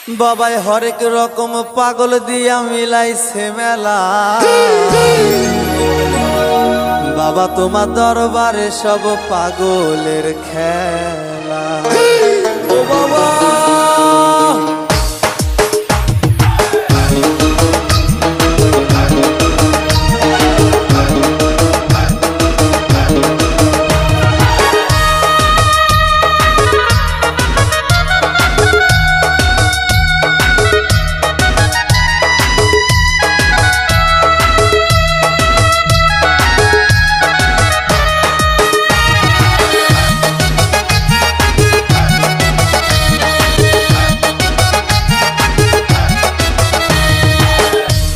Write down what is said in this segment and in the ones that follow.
বাবাই হরেক রকম পাগল দিয়া মিলাইছে মেলা। বাবা তোমার দরবারে সব পাগলের খেলা। ও বাবা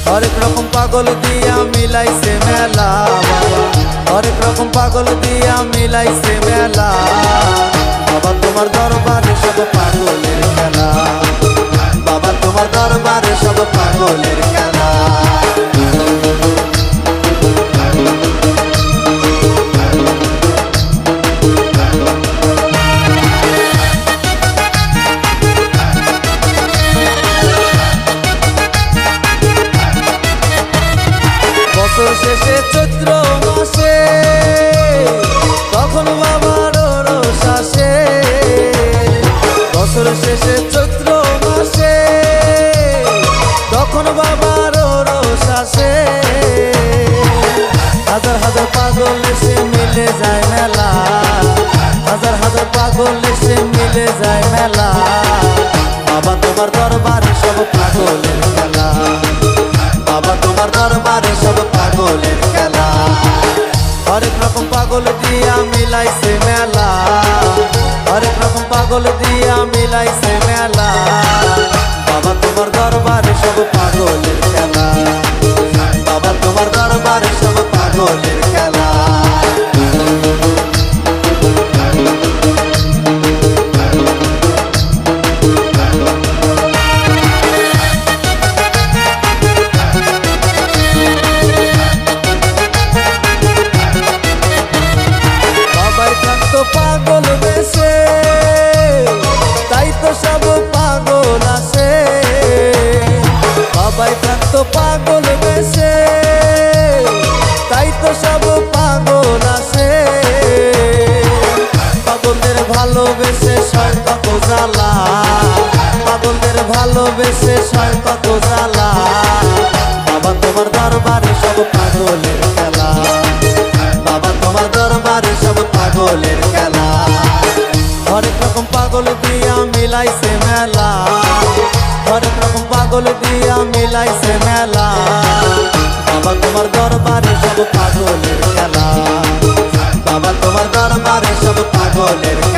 হরেক রকম পাগল দিয়া মিলাইছে মেলা। বাবা হরেক রকম পাগল দিয়া মিলাইছে মেলা। বাবা তোমার দরবারে সব পাগলের খেলা। বাবা তোমার দরবারে সব পাগলের খেলা। বছর শেষে চৈত্র মাসে তখন বাবার রোষ আসে। বছর শেষে চৈত্র মাসে তখন বাবার রোষ আসে। হাজার হাজার পাগল এসে মিলে যায় মেলা। হাজার হাজার পাগল এসে মিলে যায় মেলা। বাবা তোমার দরবারে সব পাগলের খেলা। বাবা তোমার দরবারে সব পাগলের খেলা। হরেক রকম পাগল দিয়া মিলাইছে মেলা। হরেক রকম পাগল দিয়া মিলাইছে মেলা। বাবা তোমার দরবারে সব পাগলের খেলা। বাবা তোমার দরবারে সব পাগলের খেলা। পাগল বেশে তাই তো সব পাগল আসে। বাবাই থাকতো পাগল বেশে তাই তো সব পাগল আসে। পাগলদের ভালোবেসে সয় কত জ্বালা। পাগলদের ভালোবেসে সয় কত জ্বালা। বাবা তোমার দরবারে সব পাগলের খেলা। বাবা তোমার দরবারে সব পাগলের খেলা। হরেক রকম পাগল দিয়া মিলাইছে মেলা। হরেক রকম পাগল দিয়া মিলাইছে মেলা। বাবা তোমার দরবারে সব পাগলের খেলা। বাবা তোমার দরবারে সব পাগলের খেলা।